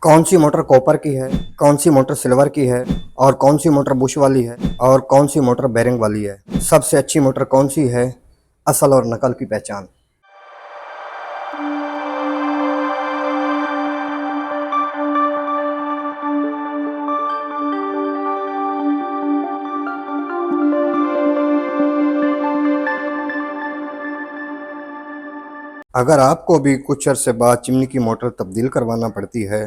कौन सी motor copper की है, कौन सी मोटर सिल्वर की है और कौन सी मोटर बुश वाली है और कौन सी मोटर बेरिंग वाली है। सबसे अच्छी मोटर कौन सी है, असल और नकल की पहचान। अगर आपको भी कुछ अरसे बाद चिमनी की मोटर तब्दील करवाना पड़ती है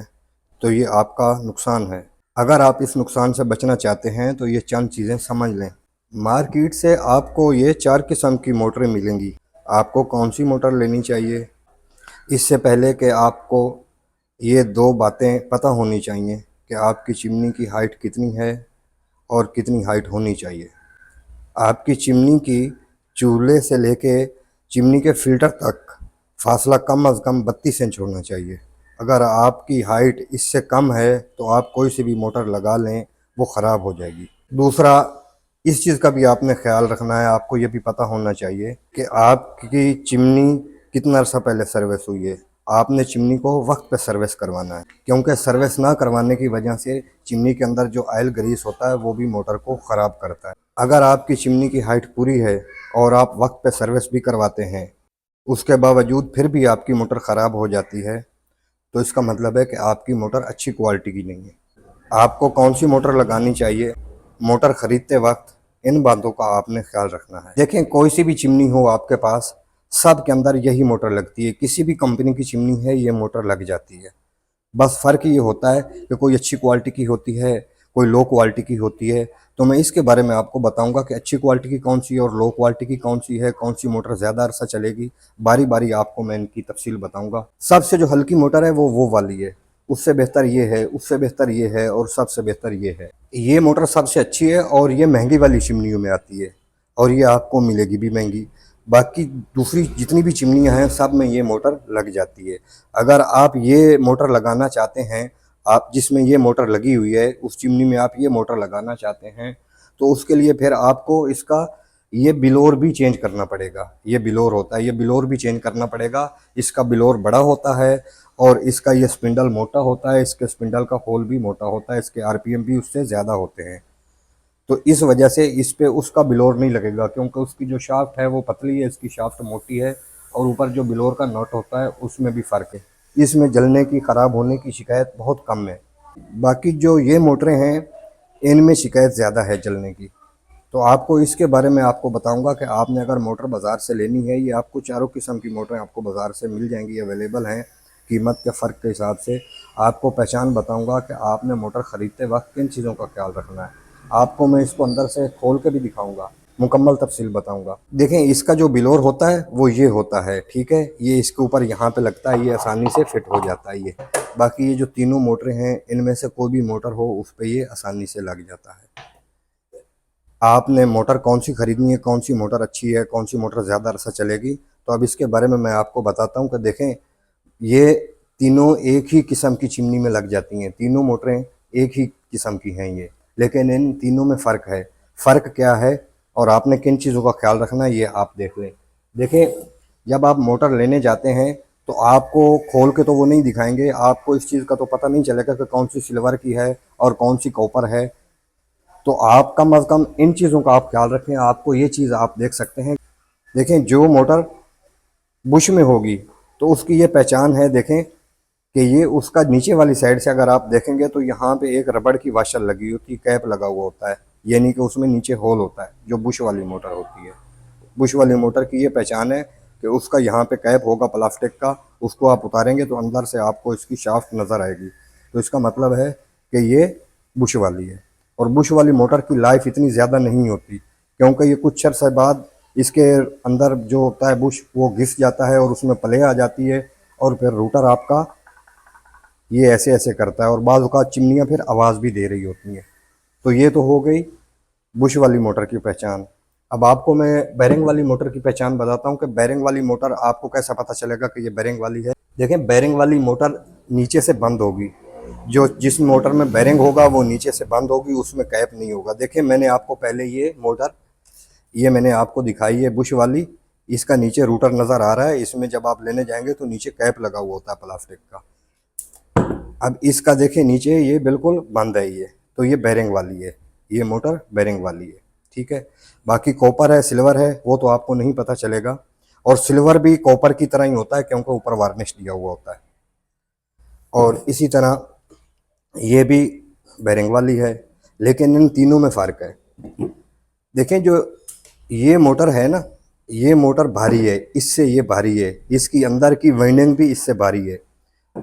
तो ये आपका नुकसान है। अगर आप इस नुकसान से बचना चाहते हैं तो ये चंद चीज़ें समझ लें। मार्केट से आपको ये 4 किस्म की मोटरें मिलेंगी। आपको कौन सी मोटर लेनी चाहिए, इससे पहले कि आपको ये 2 बातें पता होनी चाहिए कि आपकी चिमनी की हाइट कितनी है और कितनी हाइट होनी चाहिए। आपकी चिमनी की चूल्हे से लेके चिमनी के फिल्टर तक फासला कम अज़ कम 32 इंच होना चाहिए। अगर आपकी हाइट इससे कम है तो आप कोई सी भी मोटर लगा लें, वो ख़राब हो जाएगी। दूसरा, इस चीज़ का भी आपने ख्याल रखना है, आपको ये भी पता होना चाहिए कि आपकी चिमनी कितना अर्सा पहले सर्विस हुई है। आपने चिमनी को वक्त पे सर्विस करवाना है, क्योंकि सर्विस ना करवाने की वजह से चिमनी के अंदर जो ऑयल ग्रीस होता है वो भी मोटर को ख़राब करता है। अगर आपकी चिमनी की हाइट पूरी है और आप वक्त पे सर्विस भी करवाते हैं, उसके बावजूद फिर भी आपकी मोटर ख़राब हो जाती है, तो इसका मतलब है कि आपकी मोटर अच्छी क्वालिटी की नहीं है। आपको कौन सी मोटर लगानी चाहिए, मोटर ख़रीदते वक्त इन बातों का आपने ख्याल रखना है। देखें, कोई सी भी चिमनी हो आपके पास, सब के अंदर यही मोटर लगती है। किसी भी कंपनी की चिमनी है ये मोटर लग जाती है। बस फ़र्क ये होता है कि कोई अच्छी क्वालिटी की होती है, कोई लो क्वालिटी की होती है। तो मैं इसके बारे में आपको बताऊंगा कि अच्छी क्वालिटी की कौन सी और लो क्वालिटी की कौन सी है, कौन सी मोटर ज़्यादा अरसा चलेगी। बारी बारी आपको मैं इनकी तफसील बताऊंगा। सबसे जो हल्की मोटर है वो वाली है, उससे बेहतर ये है, उससे बेहतर ये है और सबसे बेहतर ये है। ये मोटर सबसे अच्छी है और ये महंगी वाली चिमनियों में आती है और ये आपको मिलेगी भी महंगी। बाकी दूसरी जितनी भी चिमनियां हैं सब में ये मोटर लग जाती है। अगर आप ये मोटर लगाना चाहते हैं, आप जिसमें ये मोटर लगी हुई है उस चिमनी में आप ये मोटर लगाना चाहते हैं, तो उसके लिए फिर आपको इसका ये बिलोर भी चेंज करना पड़ेगा। ये बिलोर होता है, ये बिलोर भी चेंज करना पड़ेगा। इसका बिलोर बड़ा होता है और इसका ये स्पिंडल मोटा होता है, इसके स्पिंडल का होल भी मोटा होता है, इसके आरपीएम भी उससे ज़्यादा होते हैं। तो इस वजह से इस पे उसका बिलोर नहीं लगेगा, क्योंकि उसकी जो शाफ्ट है वो पतली है, इसकी शाफ्ट मोटी है और ऊपर जो बिलोर का नट होता है उसमें भी फ़र्क है। इसमें जलने की, ख़राब होने की शिकायत बहुत कम है। बाकी जो ये मोटरें हैं इनमें शिकायत ज़्यादा है जलने की। तो आपको इसके बारे में आपको बताऊंगा कि आपने अगर मोटर बाज़ार से लेनी है, ये आपको चारों किस्म की मोटरें आपको बाज़ार से मिल जाएंगी, अवेलेबल हैं। कीमत के फ़र्क के हिसाब से आपको पहचान बताऊंगा कि आपने मोटर ख़रीदते वक्त किन चीज़ों का ख्याल रखना है। आपको मैं इसको अंदर से खोल के भी दिखाऊंगा, मुकम्मल तफसील बताऊंगा। देखें, इसका जो बिलोर होता है वो ये होता है, ठीक है। ये इसके ऊपर यहाँ पे लगता है, ये आसानी से फिट हो जाता है ये। बाकी ये जो तीनों मोटरें हैं इनमें से कोई भी मोटर हो उस पर ये आसानी से लग जाता है। आपने मोटर कौन सी ख़रीदनी है, कौन सी मोटर अच्छी है, कौन सी मोटर ज़्यादा अरसा चलेगी, तो अब इसके बारे में मैं आपको बताता हूँ कि देखें, ये तीनों एक ही किस्म की चिमनी में लग जाती हैं। तीनों मोटरें एक ही किस्म की हैं ये, लेकिन इन तीनों में फ़र्क है। फ़र्क क्या है और आपने किन चीज़ों का ख्याल रखना है ये आप देख लें। देखें, जब आप मोटर लेने जाते हैं तो आपको खोल के तो वो नहीं दिखाएंगे, आपको इस चीज़ का तो पता नहीं चलेगा कि कौन सी सिल्वर की है और कौन सी कॉपर है। तो आप कम अज़ कम इन चीज़ों का आप ख्याल रखें। आपको ये चीज़ आप देख सकते हैं। देखें, जो मोटर बुश में होगी तो उसकी ये पहचान है, देखें कि ये उसका नीचे वाली साइड से अगर आप देखेंगे तो यहाँ पे एक रबड़ की वाशर लगी होती है, कैप लगा हुआ होता है, यानी कि उसमें नीचे होल होता है, जो बुश वाली मोटर होती है। बुश वाली मोटर की ये पहचान है कि उसका यहाँ पे कैप होगा प्लास्टिक का, उसको आप उतारेंगे तो अंदर से आपको इसकी शाफ्ट नज़र आएगी। तो इसका मतलब है कि ये बुश वाली है। और बुश वाली मोटर की लाइफ इतनी ज़्यादा नहीं होती, क्योंकि ये कुछ अर्से बाद इसके अंदर जो होता है बुश वो घिस जाता है और उसमें प्ले आ जाती है और फिर रूटर आपका ये ऐसे ऐसे करता है और बाज़ औक़ात चिमनियाँ फिर आवाज़ भी दे रही होती हैं। तो ये तो हो गई बुश वाली मोटर की पहचान। अब आपको मैं बैरिंग वाली मोटर की पहचान बताता हूँ कि बैरिंग वाली मोटर आपको कैसा पता चलेगा कि ये बैरिंग वाली है। देखें, बैरिंग वाली मोटर नीचे से बंद होगी। जो जिस मोटर में बैरिंग होगा वो नीचे से बंद होगी, उसमें कैप नहीं होगा। देखें, मैंने आपको पहले ये मोटर ये मैंने आपको दिखाई है बुश वाली, इसका नीचे रूटर नज़र आ रहा है। इसमें जब आप लेने जाएंगे तो नीचे कैप लगा हुआ होता है प्लास्टिक का। अब इसका देखें नीचे ये बिल्कुल बंद है ये, तो ये बेरिंग वाली है, ये मोटर बेरिंग वाली है, ठीक है। बाकी कॉपर है सिल्वर है वो तो आपको नहीं पता चलेगा, और सिल्वर भी कॉपर की तरह ही होता है क्योंकि ऊपर वार्निश दिया हुआ होता है। और इसी तरह ये भी बेरिंग वाली है, लेकिन इन तीनों में फ़र्क है। देखें जो ये मोटर है ना, ये मोटर भारी है, इससे ये भारी है, इसकी अंदर की वाइंडिंग भी इससे भारी है,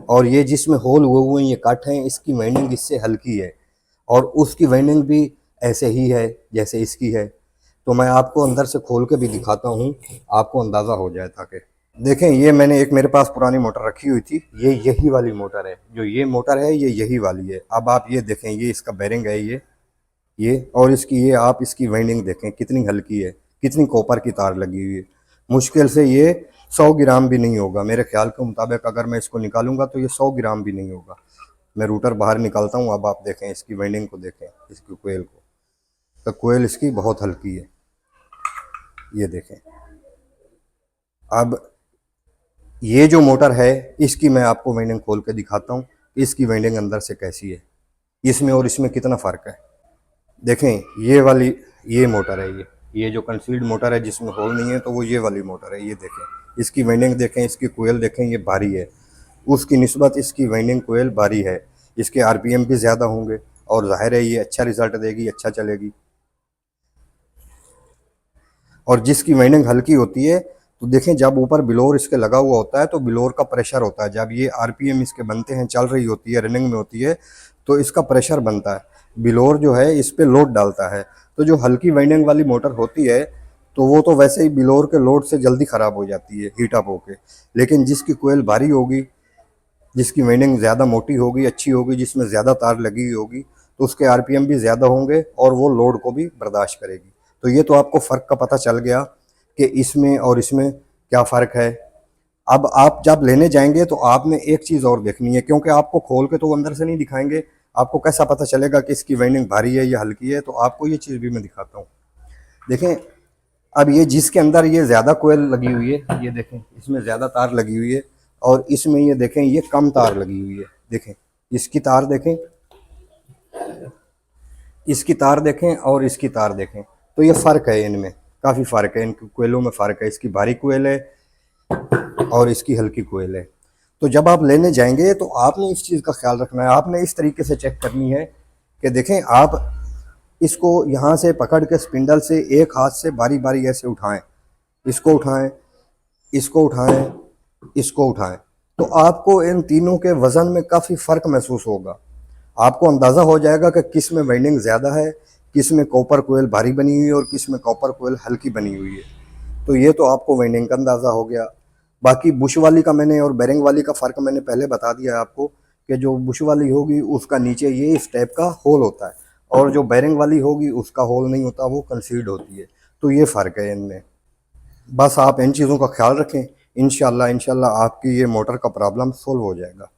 और ये जिसमें होल हुए हैं ये कट हैं, इसकी वाइंडिंग इससे हल्की है, और उसकी वाइंडिंग भी ऐसे ही है जैसे इसकी है। तो मैं आपको अंदर से खोल के भी दिखाता हूँ, आपको अंदाज़ा हो जाए। ताकि देखें ये मैंने एक मेरे पास पुरानी मोटर रखी हुई थी, ये यही वाली मोटर है, जो ये मोटर है ये यही वाली है। अब आप ये देखें, ये इसका बेरिंग है ये और इसकी ये आप इसकी वाइंडिंग देखें कितनी हल्की है, कितनी कॉपर की तार लगी हुई है। मुश्किल से ये 100 ग्राम भी नहीं होगा मेरे ख्याल के मुताबिक, अगर मैं इसको निकालूंगा तो ये 100 ग्राम भी नहीं होगा। मैं रूटर बाहर निकालता हूँ, अब आप देखें इसकी वाइंडिंग को, देखें इसकी कोयल को, तो कोयल इसकी बहुत हल्की है, ये देखें। अब ये जो मोटर है इसकी मैं आपको वाइंडिंग खोल के दिखाता हूँ, इसकी वाइंडिंग अंदर से कैसी है, इसमें और इसमें कितना फ़र्क है। देखें ये वाली ये मोटर है, ये जो कंसील्ड मोटर है जिसमें होल नहीं है, तो वो ये वाली मोटर है। ये देखें इसकी वाइंडिंग देखें, इसकी कोयल देखें, ये भारी है, उसकी निस्बत इसकी वाइंडिंग कोयल भारी है, इसके आरपीएम भी ज़्यादा होंगे, और जाहिर है ये अच्छा रिजल्ट देगी, अच्छा चलेगी। और जिसकी वाइंडिंग हल्की होती है, तो देखें जब ऊपर बिलोर इसके लगा हुआ होता है तो बिलोर का प्रेशर होता है, जब ये आरपीएम इसके बनते हैं, चल रही होती है, रनिंग में होती है, तो इसका प्रेशर बनता है, बिलोर जो है इस पे लोड डालता है। तो जो हल्की वाइंडिंग वाली मोटर होती है तो वो तो वैसे ही बिलोर के लोड से जल्दी ख़राब हो जाती है हीट अप होके, लेकिन जिसकी कोयल भारी होगी, जिसकी वाइंडिंग ज़्यादा मोटी होगी, अच्छी होगी, जिसमें ज़्यादा तार लगी हुई होगी, तो उसके आरपीएम भी ज़्यादा होंगे और वो लोड को भी बर्दाश्त करेगी। तो ये तो आपको फ़र्क का पता चल गया कि इसमें और इसमें क्या फ़र्क है। अब आप जब लेने जाएंगे तो आपने एक चीज़ और देखनी है, क्योंकि आपको खोल के तो वो अंदर से नहीं दिखाएंगे, आपको कैसा पता चलेगा कि इसकी वाइंडिंग भारी है या हल्की है। तो आपको ये चीज़ भी मैं दिखाता हूँ। देखें अब ये जिसके अंदर ये ज़्यादा कोयल लगी हुई है, ये देखें इसमें ज़्यादा तार लगी हुई है, और इसमें ये देखें ये कम तार लगी हुई है। देखें इसकी तार देखें, इसकी तार देखें और इसकी तार देखें, तो ये फ़र्क है, इनमें काफ़ी फ़र्क है, इन कोयलों में फ़र्क है, इसकी भारी कोयल है और इसकी हल्की कोयल है। तो जब आप लेने जाएंगे तो आपने इस चीज़ का ख्याल रखना है, आपने इस तरीके से चेक करनी है कि देखें आप इसको यहाँ से पकड़ के स्पिंडल से एक हाथ से बारी बारी ऐसे उठाएं, इसको उठाएं, इसको उठाएं, इसको उठाएं, तो आपको इन तीनों के वज़न में काफ़ी फ़र्क महसूस होगा। आपको अंदाज़ा हो जाएगा कि किस में वाइंडिंग ज़्यादा है, किस में कॉपर कोयल भारी बनी हुई है और किस में कॉपर कोयल हल्की बनी हुई है। तो ये तो आपको वाइंडिंग का अंदाज़ा हो गया। बाकी बुश वाली का मैंने और बेरिंग वाली का फ़र्क मैंने पहले बता दिया है आपको, कि जो बुश वाली होगी उसका नीचे ये इस टाइप का होल होता है, और जो बेरिंग वाली होगी उसका होल नहीं होता, वो कंसील्ड होती है। तो ये फ़र्क है इनमें। बस आप इन चीज़ों का ख्याल रखें, इंशाल्लाह आपकी ये मोटर का प्रॉब्लम सोल्व हो जाएगा।